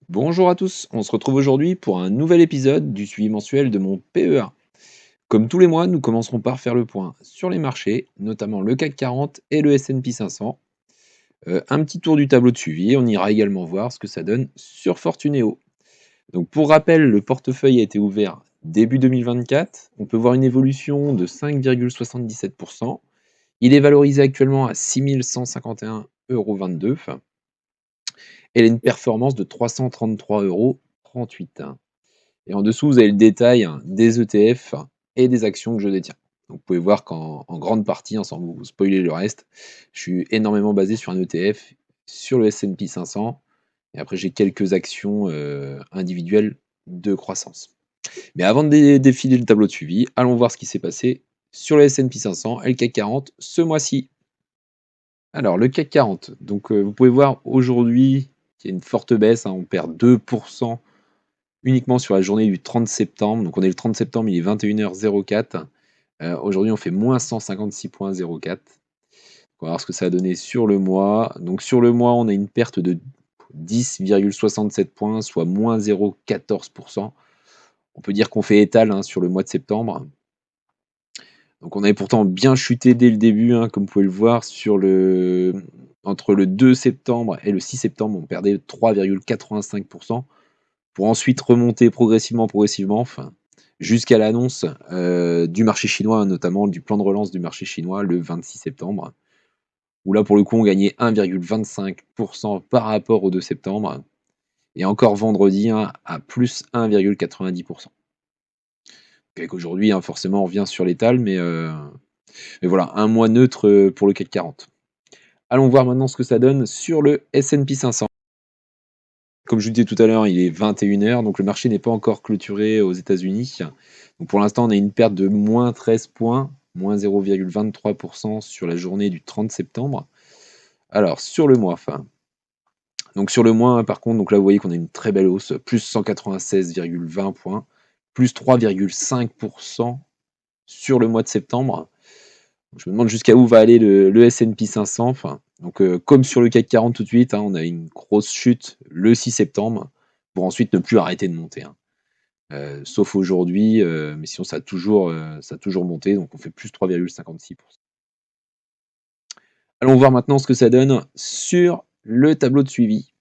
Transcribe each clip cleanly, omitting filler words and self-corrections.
Bonjour à tous, on se retrouve aujourd'hui pour un nouvel épisode du suivi mensuel de mon PEA. Comme tous les mois, nous commencerons par faire le point sur les marchés, notamment le CAC 40 et le S&P 500. Un petit tour du tableau de suivi, on ira également voir ce que ça donne sur Fortuneo. Donc pour rappel, le portefeuille a été ouvert début 2024, on peut voir une évolution de 5,77%. Il est valorisé actuellement à 6 151,22 €. Elle a une performance de 333,38 €. Et en dessous, vous avez le détail des ETF et des actions que je détiens. Donc, vous pouvez voir qu'en grande partie, sans vous spoiler le reste, je suis énormément basé sur un ETF, sur le S&P 500, et après j'ai quelques actions individuelles de croissance. Mais avant de défiler le tableau de suivi, allons voir ce qui s'est passé sur le S&P 500 et le CAC 40 ce mois-ci. Alors, le CAC 40, donc vous pouvez voir aujourd'hui qu'il y a une forte baisse, on perd 2% uniquement sur la journée du 30 septembre. Donc on est le 30 septembre, il est 21h04. Aujourd'hui, on fait moins 156,04. On va voir ce que ça a donné sur le mois. Donc sur le mois, on a une perte de 10,67 points, soit moins 0,14%. On peut dire qu'on fait étal sur le mois de septembre. Donc on avait pourtant bien chuté dès le début, comme vous pouvez le voir, entre le 2 septembre et le 6 septembre, on perdait 3,85%. Pour ensuite remonter progressivement, enfin, jusqu'à l'annonce du marché chinois, notamment du plan de relance du marché chinois le 26 septembre, où là, pour le coup, on gagnait 1,25% par rapport au 2 septembre, et encore vendredi, à plus 1,90%. Avec aujourd'hui, forcément, on revient sur l'étal, mais voilà, un mois neutre pour le CAC 40. Allons voir maintenant ce que ça donne sur le S&P 500. Comme je vous disais tout à l'heure, il est 21h, donc le marché n'est pas encore clôturé aux États-Unis. Donc pour l'instant, on a une perte de moins 13 points, moins 0,23% sur la journée du 30 septembre. Alors, sur le mois, donc sur le mois, par contre, donc là, vous voyez qu'on a une très belle hausse, plus 196,20 points, plus 3,5% sur le mois de septembre. Je me demande jusqu'à où va aller le S&P 500. Donc, comme sur le CAC 40 tout de suite, on a une grosse chute le 6 septembre pour ensuite ne plus arrêter de monter. Sauf aujourd'hui, mais sinon ça a toujours monté, donc on fait plus 3,56%. Allons voir maintenant ce que ça donne sur le tableau de suivi.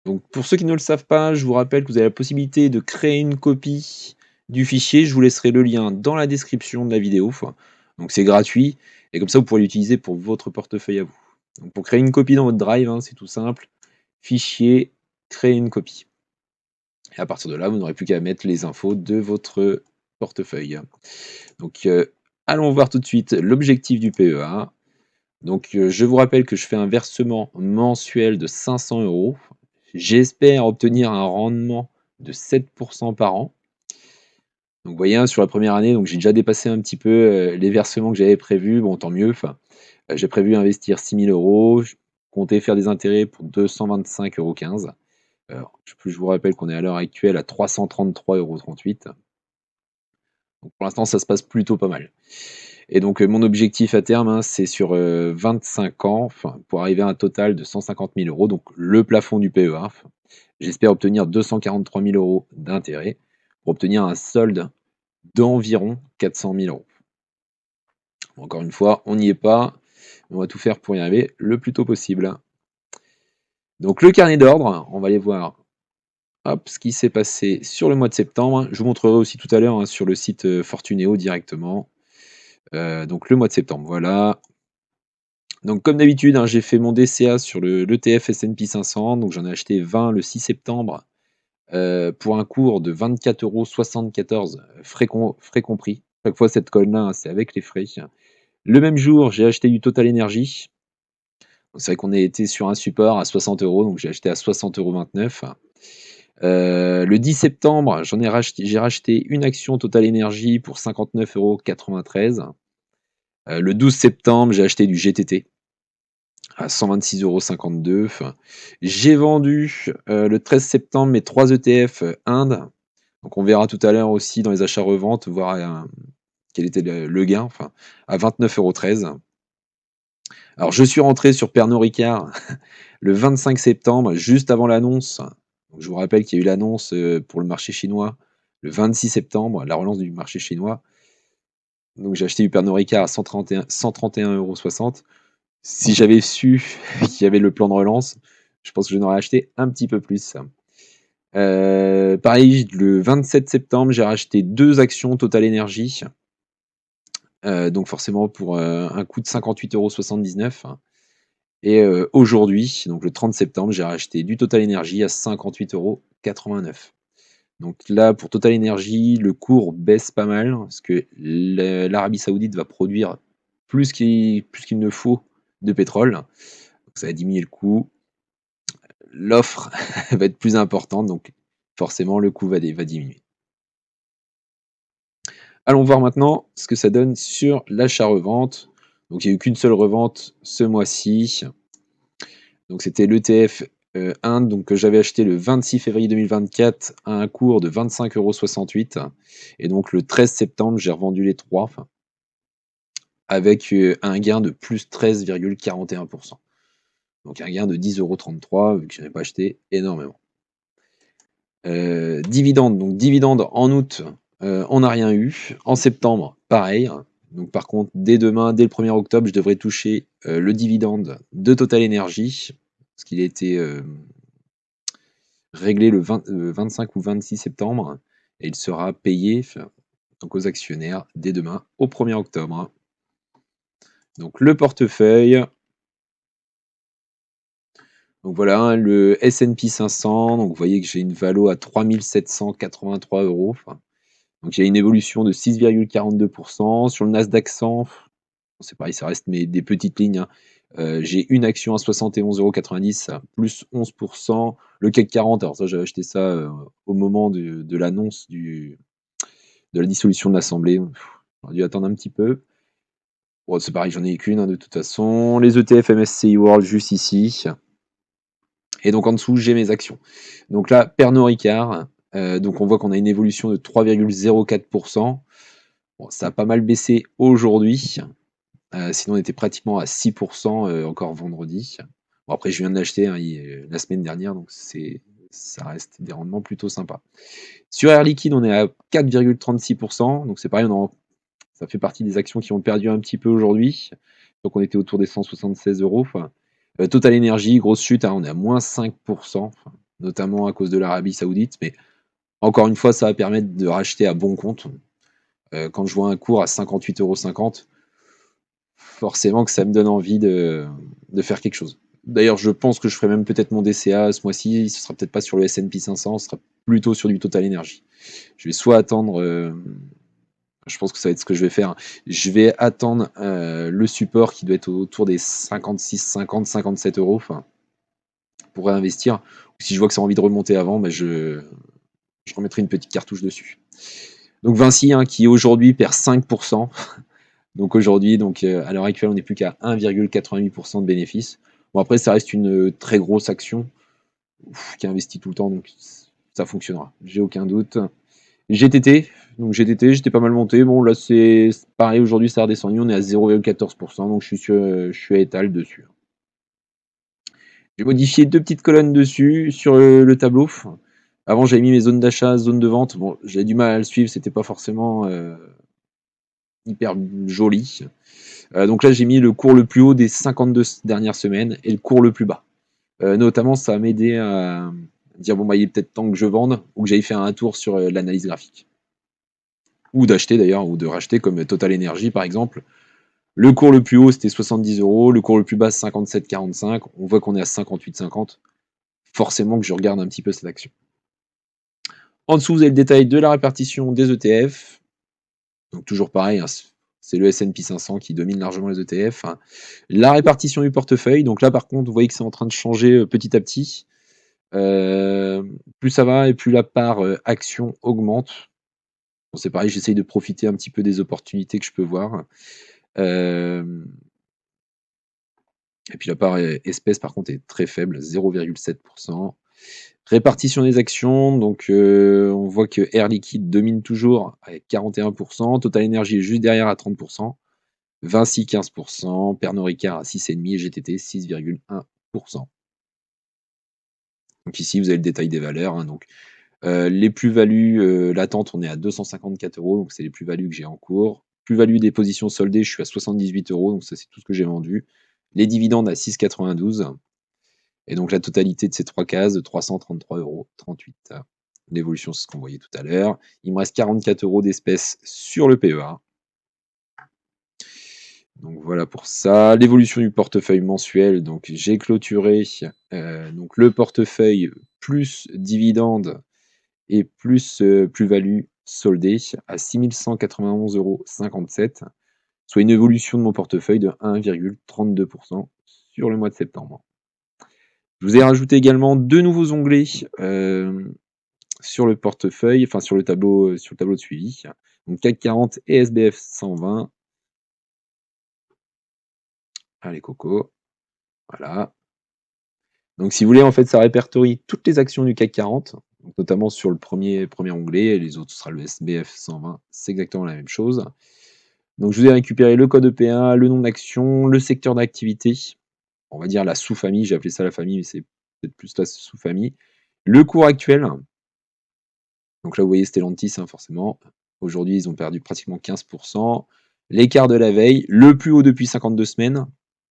Donc pour ceux qui ne le savent pas, je vous rappelle que vous avez la possibilité de créer une copie du fichier. Je vous laisserai le lien dans la description de la vidéo. Donc c'est gratuit et comme ça vous pourrez l'utiliser pour votre portefeuille à vous. Donc pour créer une copie dans votre Drive, c'est tout simple. Fichier, créer une copie. Et à partir de là, vous n'aurez plus qu'à mettre les infos de votre portefeuille. Donc allons voir tout de suite l'objectif du PEA. Donc je vous rappelle que je fais un versement mensuel de 500 €. J'espère obtenir un rendement de 7% par an. Donc vous voyez, sur la première année, donc j'ai déjà dépassé un petit peu les versements que j'avais prévus. Bon, tant mieux. J'ai prévu investir 6 000 €. Je comptais faire des intérêts pour 225,15 €. Je vous rappelle qu'on est à l'heure actuelle à 333,38 €. Donc pour l'instant, ça se passe plutôt pas mal. Et donc mon objectif à terme, c'est sur 25 ans, pour arriver à un total de 150 000 €, donc le plafond du PEA. J'espère obtenir 243 000 € d'intérêt pour obtenir un solde d'environ 400 000 €. Encore une fois, on n'y est pas, on va tout faire pour y arriver le plus tôt possible. Donc le carnet d'ordre, on va aller voir ce qui s'est passé sur le mois de septembre. Je vous montrerai aussi tout à l'heure sur le site Fortuneo directement. Donc le mois de septembre, voilà. Donc comme d'habitude, j'ai fait mon DCA sur l'ETF S&P 500. Donc j'en ai acheté 20 le 6 septembre pour un cours de 24,74 €, frais compris. Chaque fois, cette colle-là, c'est avec les frais. Le même jour, j'ai acheté du Total Energy. C'est vrai qu'on était sur un support à 60 €, donc j'ai acheté à 60,29 €. Le 10 septembre, j'ai racheté une action Total Energy pour 59,93 €. Le 12 septembre, j'ai acheté du GTT à 126,52 €. J'ai vendu le 13 septembre mes 3 ETF Inde. Donc on verra tout à l'heure aussi dans les achats-reventes, voir quel était le gain, à 29,13 €. Alors je suis rentré sur Pernod Ricard le 25 septembre, juste avant l'annonce Donc, je vous rappelle qu'il y a eu l'annonce pour le marché chinois le 26 septembre, la relance du marché chinois. Donc j'ai acheté du Pernod Ricard à 131,60 €. Si j'avais su qu'il y avait le plan de relance, je pense que je n'aurais acheté un petit peu plus. Pareil, le 27 septembre, j'ai racheté 2 actions Total Energy. Donc forcément pour un coût de 58,79 €. Et aujourd'hui, donc le 30 septembre, j'ai racheté du Total Energy à 58,89 €. Donc là, pour Total Energy, le cours baisse pas mal parce que l'Arabie Saoudite va produire plus qu'il ne faut de pétrole. Donc ça va diminuer le coût. L'offre va être plus importante, donc forcément le coût va diminuer. Allons voir maintenant ce que ça donne sur l'achat-revente. Donc il n'y a eu qu'une seule revente ce mois-ci. Donc c'était l'ETF Inde, donc, que j'avais acheté le 26 février 2024 à un cours de 25,68 €. Et donc le 13 septembre, j'ai revendu les trois avec un gain de plus 13,41%. Donc un gain de 10,33 €, vu que je n'avais pas acheté énormément. Dividende, donc dividende en août, on n'a rien eu. En septembre, pareil. Donc par contre, dès demain, dès le 1er octobre, je devrais toucher le dividende de Total Energy, parce qu'il a été réglé le 25 ou 26 septembre, et il sera payé donc aux actionnaires dès demain, au 1er octobre. Donc le portefeuille. Donc voilà, hein, le S&P 500, donc vous voyez que j'ai une valo à 3 783 €. Donc il y a une évolution de 6,42%. Sur le Nasdaq 100, c'est pareil, ça reste des petites lignes, hein. J'ai une action à 71,90 €, plus 11%. Le CAC 40, alors ça, j'avais acheté ça au moment de l'annonce de la dissolution de l'Assemblée. J'aurais dû attendre un petit peu. Bon, c'est pareil, j'en ai qu'une, hein, de toute façon. Les ETF MSCI World juste ici. Et donc en dessous, j'ai mes actions. Donc là, Pernod Ricard. Donc on voit qu'on a une évolution de 3,04%. Bon, ça a pas mal baissé aujourd'hui. Sinon, on était pratiquement à 6% encore vendredi. Bon, après, je viens de l'acheter, hein, la semaine dernière, donc ça reste des rendements plutôt sympas. Sur Air Liquide, on est à 4,36%. Donc c'est pareil, ça fait partie des actions qui ont perdu un petit peu aujourd'hui. Donc on était autour des 176 €. Total Energy, grosse chute, hein, on est à moins 5%, notamment à cause de l'Arabie Saoudite. Mais encore une fois, ça va permettre de racheter à bon compte. Quand je vois un cours à 58,50 €, forcément que ça me donne envie de faire quelque chose. D'ailleurs, je pense que je ferai même peut-être mon DCA ce mois-ci. Ce sera peut-être pas sur le S&P 500, ce sera plutôt sur du Total Energy. Je vais soit attendre, je pense que ça va être ce que je vais faire. Je vais attendre le support qui doit être autour des 56, 50, 57 €, pour réinvestir. Ou si je vois que ça a envie de remonter avant, bah, je remettrai une petite cartouche dessus. Donc Vinci, hein, qui aujourd'hui perd 5%. Donc aujourd'hui, à l'heure actuelle, on n'est plus qu'à 1,88% de bénéfices. Bon, après, ça reste une très grosse action qui investit tout le temps, donc ça fonctionnera. J'ai aucun doute. GTT, donc GTT, j'étais pas mal monté. Bon, là, c'est pareil, aujourd'hui, ça a redescendu. On est à 0,14%, donc je suis à étal dessus. J'ai modifié deux petites colonnes dessus sur le tableau. Avant, j'avais mis mes zones d'achat, zones de vente. Bon, j'avais du mal à le suivre, c'était pas forcément hyper joli. Donc là, j'ai mis le cours le plus haut des 52 dernières semaines et le cours le plus bas. Notamment, ça va m'aider à dire bon, bah, il est peut-être temps que je vende ou que j'aille faire un tour sur l'analyse graphique. Ou d'acheter d'ailleurs, ou de racheter comme Total Energy par exemple. Le cours le plus haut, c'était 70 €. Le cours le plus bas, 57,45. On voit qu'on est à 58,50. Forcément que je regarde un petit peu cette action. En dessous, vous avez le détail de la répartition des ETF. Donc toujours pareil, hein, c'est le S&P 500 qui domine largement les ETF. La répartition du portefeuille, donc là par contre, vous voyez que c'est en train de changer petit à petit. Plus ça va et plus la part action augmente. Bon, c'est pareil, j'essaye de profiter un petit peu des opportunités que je peux voir. Et puis la part espèce, par contre, est très faible, 0,7%. Répartition des actions, donc on voit que Air Liquide domine toujours avec 41%, Total Energy est juste derrière à 30%, Vinci 15%, Pernod Ricard à 6,5% et GTT 6,1%. Donc ici, vous avez le détail des valeurs, hein, donc les plus-values latentes, on est à 254 €, donc c'est les plus-values que j'ai en cours. Plus-value des positions soldées, je suis à 78 €, donc ça, c'est tout ce que j'ai vendu. Les dividendes à 6,92 € et donc la totalité de ces 3 cases, 333,38 €. L'évolution, c'est ce qu'on voyait tout à l'heure. Il me reste 44 € d'espèces sur le PEA. Donc voilà pour ça. L'évolution du portefeuille mensuel, donc j'ai clôturé donc le portefeuille plus dividendes et plus plus-value soldée à 6 191,57 €, soit une évolution de mon portefeuille de 1,32 % sur le mois de septembre. Je vous ai rajouté également 2 nouveaux onglets sur le portefeuille, enfin sur le tableau de suivi. Donc CAC 40 et SBF 120. Allez coco, voilà. Donc si vous voulez, en fait, ça répertorie toutes les actions du CAC 40, donc notamment sur le premier onglet, et les autres, ce sera le SBF 120, c'est exactement la même chose. Donc je vous ai récupéré le code EPA, le nom d'action, le secteur d'activité, on va dire la sous-famille, j'ai appelé ça la famille, mais c'est peut-être plus la sous-famille. Le cours actuel, donc là vous voyez Stellantis, hein, forcément. Aujourd'hui, ils ont perdu pratiquement 15%. L'écart de la veille, le plus haut depuis 52 semaines,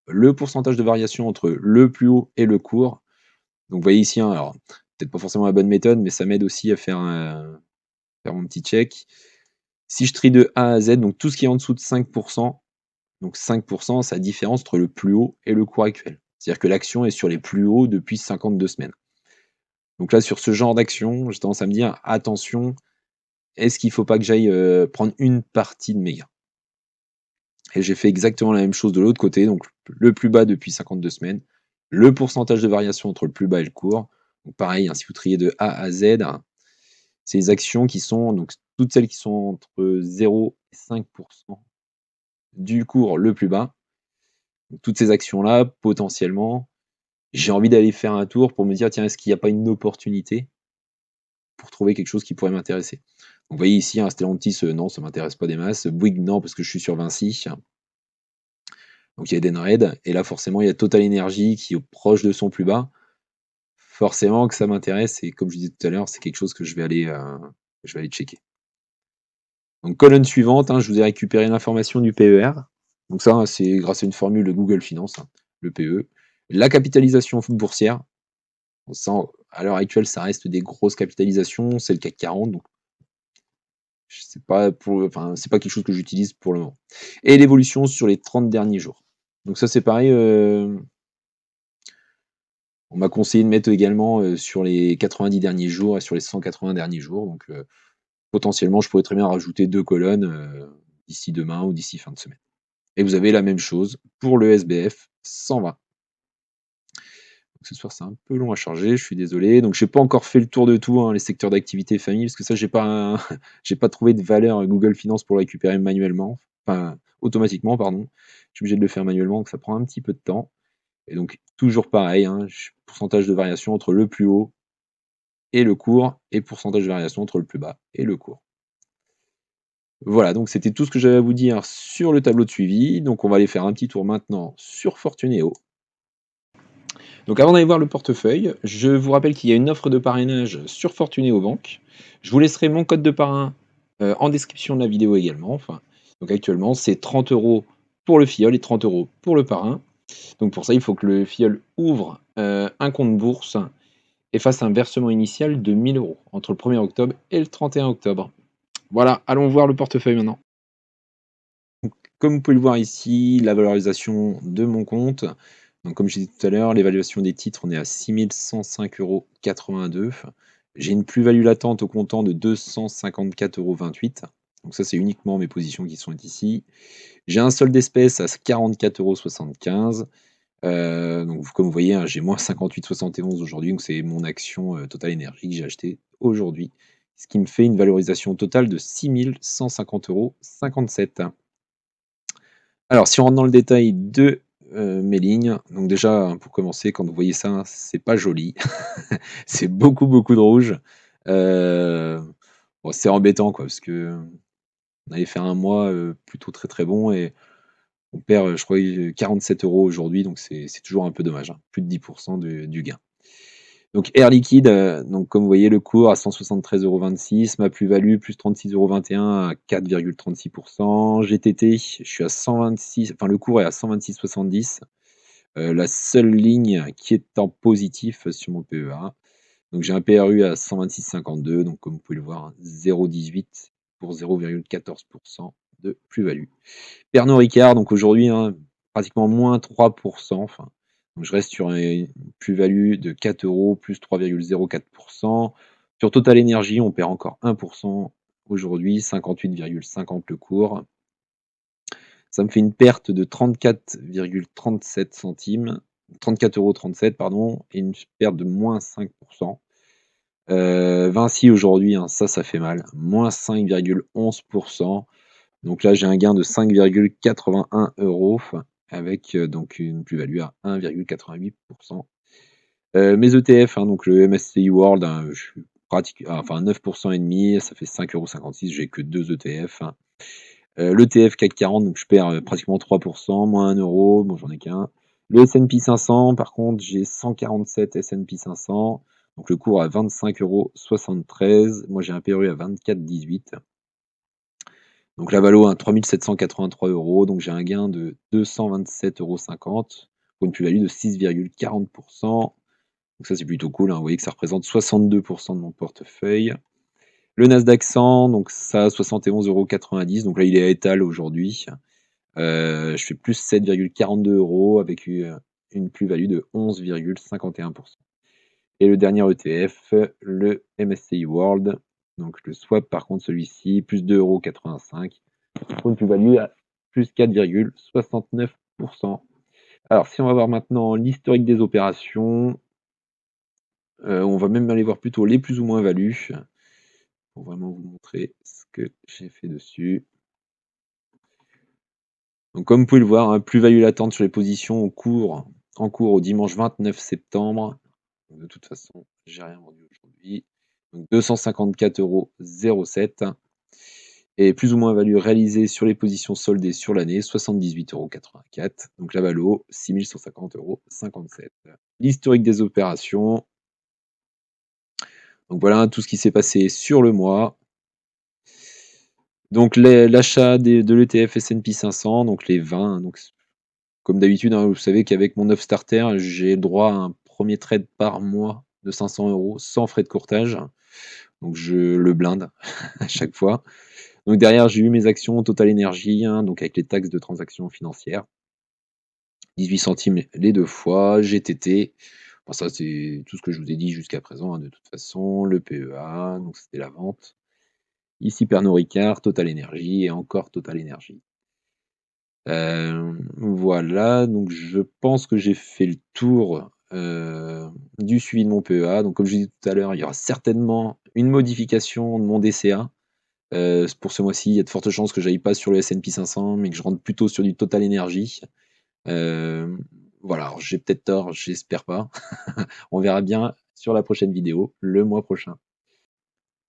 le pourcentage de variation entre le plus haut et le cours. Donc vous voyez ici, hein, alors peut-être pas forcément la bonne méthode, mais ça m'aide aussi à faire mon petit check. Si je trie de A à Z, donc tout ce qui est en dessous de 5%, donc 5%, c'est la différence entre le plus haut et le cours actuel. C'est-à-dire que l'action est sur les plus hauts depuis 52 semaines. Donc là, sur ce genre d'action, j'ai tendance à me dire, attention, est-ce qu'il ne faut pas que j'aille prendre une partie de mes gains? Et j'ai fait exactement la même chose de l'autre côté, donc le plus bas depuis 52 semaines, le pourcentage de variation entre le plus bas et le cours. Donc pareil, hein, si vous triez de A à Z, c'est les actions qui sont, donc toutes celles qui sont entre 0 et 5% du cours le plus bas. Donc, toutes ces actions-là, potentiellement, j'ai envie d'aller faire un tour pour me dire, tiens, est-ce qu'il n'y a pas une opportunité pour trouver quelque chose qui pourrait m'intéresser? Donc, vous voyez ici, un Stellantis, non, ça ne m'intéresse pas des masses. Bouygues, non, parce que je suis sur Vinci. Donc, il y a Edenred. Et là, forcément, il y a Total Energy qui est proche de son plus bas. Forcément que ça m'intéresse. Et comme je disais tout à l'heure, c'est quelque chose que je vais aller checker. Donc, colonne suivante, hein, je vous ai récupéré l'information du PER. Donc, ça, c'est grâce à une formule de Google Finance, hein, le PE. La capitalisation boursière. À l'heure actuelle, ça reste des grosses capitalisations, c'est le CAC 40, donc c'est pas c'est pas quelque chose que j'utilise pour le moment. Et l'évolution sur les 30 derniers jours. Donc ça, c'est pareil, on m'a conseillé de mettre également sur les 90 derniers jours et sur les 180 derniers jours. Donc potentiellement, je pourrais très bien rajouter 2 colonnes d'ici demain ou d'ici fin de semaine. Et vous avez la même chose pour le SBF 120. Ce soir, c'est un peu long à charger, je suis désolé. Donc, j'ai pas encore fait le tour de tout, hein, les secteurs d'activité famille, parce que ça, j'ai pas, j'ai pas trouvé de valeur Google Finance pour le récupérer manuellement, enfin, automatiquement, pardon. Je suis obligé de le faire manuellement, donc ça prend un petit peu de temps. Et donc, toujours pareil, hein, pourcentage de variation entre le plus haut et le court, et pourcentage de variation entre le plus bas et le court. Voilà, donc c'était tout ce que j'avais à vous dire sur le tableau de suivi. Donc, on va aller faire un petit tour maintenant sur Fortunéo. Donc avant d'aller voir le portefeuille, je vous rappelle qu'il y a une offre de parrainage sur Fortunéo Banque. Je vous laisserai mon code de parrain en description de la vidéo également. Enfin, donc actuellement, c'est 30 € pour le filleul et 30 € pour le parrain. Donc pour ça, il faut que le filleul ouvre un compte bourse et fasse un versement initial de 1 000 € entre le 1er octobre et le 31 octobre. Voilà, allons voir le portefeuille maintenant. Donc, comme vous pouvez le voir ici, la valorisation de mon compte. Donc, comme je disais tout à l'heure, l'évaluation des titres, on est à 6 105,82 €. J'ai une plus-value latente au comptant de 254,28 €. Donc ça, c'est uniquement mes positions qui sont ici. J'ai un solde d'espèces à 44,75 €. Donc comme vous voyez, hein, j'ai moins 58,71 € aujourd'hui. Donc c'est mon action Total Energy que j'ai acheté aujourd'hui. Ce qui me fait une valorisation totale de 6 150,57 €. Alors, si on rentre dans le détail de mes lignes, donc déjà, hein, pour commencer, quand vous voyez ça, hein, c'est pas joli. C'est beaucoup, beaucoup de rouge. Heu, bon, c'est embêtant, quoi, parce qu'on avait fait un mois plutôt très, très bon et on perd, je crois, 47 € aujourd'hui, donc c'est toujours un peu dommage, hein, plus de 10% du gain. Donc Air Liquide, donc comme vous voyez le cours à 173,26 €, ma plus-value plus 36,21 € à 4,36 %. GTT, je suis à 126, enfin le cours est à 126,70 €. La seule ligne qui est en positif sur mon PEA. Donc j'ai un PRU à 126,52, donc comme vous pouvez le voir, hein, 0,18 pour 0,14 % de plus-value. Pernod Ricard, donc aujourd'hui, hein, pratiquement moins 3%, enfin, donc je reste sur une plus-value de 4 € plus 3,04 %. Sur Total Energy, on perd encore 1% aujourd'hui, 58,50 le cours. Ça me fait une perte de 34,37 centimes, 34,37 € pardon, et une perte de moins 5%. Vinci aujourd'hui, hein, ça fait mal, moins 5,11 %. Donc là, j'ai un gain de 5,81 € avec donc une plus-value à 1,88 %. Mes ETF, hein, donc le MSCI World, hein, je suis enfin 9,5 %, ça fait 5,56 €, j'ai que 2 ETF. L'ETF CAC 40, donc je perds pratiquement 3%, moins 1 €, bon, j'en ai qu'un. Le S&P 500, par contre, j'ai 147 S&P 500, donc le cours à 25,73 €. Moi, j'ai un PRU à 24,18. Donc la valo à 3 783 €, donc j'ai un gain de 227,50 € pour une plus-value de 6,40 %. Donc ça, c'est plutôt cool, hein. Vous voyez que ça représente 62% de mon portefeuille. Le Nasdaq 100, donc ça a 71,90 €, donc là, il est à étal aujourd'hui. Je fais plus 7,42 € avec une plus-value de 11,51 %. Et le dernier ETF, le MSCI World, donc le swap, par contre, celui-ci, plus 2,85 € pour une plus-value à plus 4,69 %. Alors, si on va voir maintenant l'historique des opérations, on va même aller voir plutôt les plus ou moins values pour vraiment vous montrer ce que j'ai fait dessus. Donc comme vous pouvez le voir, hein, plus-value latente sur les positions en cours au dimanche 29 septembre. Donc de toute façon, j'ai rien vendu aujourd'hui. Donc 254,07 € et plus ou moins value réalisée sur les positions soldées sur l'année, 78,84 €. Donc la valo, 6 150,57 €. L'historique des opérations. Donc voilà tout ce qui s'est passé sur le mois. Donc l'achat de l'ETF S&P 500, donc les 20, hein, donc comme d'habitude, hein, vous savez qu'avec mon 9 starter, j'ai le droit à un premier trade par mois de 500 € sans frais de courtage. Donc je le blinde à chaque fois. Donc derrière, j'ai eu mes actions Total Energy, hein, donc avec les taxes de transaction financière. 18 centimes les 2 fois. GTT, bon, ça c'est tout ce que je vous ai dit jusqu'à présent, hein, de toute façon. Le PEA, donc c'était la vente. Ici Pernod Ricard, Total Energy et encore Total Energy. Voilà, donc je pense que j'ai fait le tour, du suivi de mon PEA. Donc comme je disais tout à l'heure, il y aura certainement une modification de mon DCA. Pour ce mois-ci, il y a de fortes chances que j'aille pas sur le S&P 500, mais que je rentre plutôt sur du Total Energy. Voilà, alors j'ai peut-être tort, j'espère pas. On verra bien sur la prochaine vidéo, le mois prochain.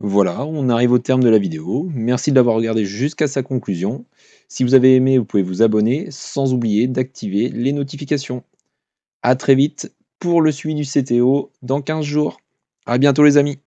Voilà, on arrive au terme de la vidéo. Merci de l'avoir regardé jusqu'à sa conclusion. Si vous avez aimé, vous pouvez vous abonner, sans oublier d'activer les notifications. À très vite pour le suivi du CTO dans 15 jours. À bientôt les amis.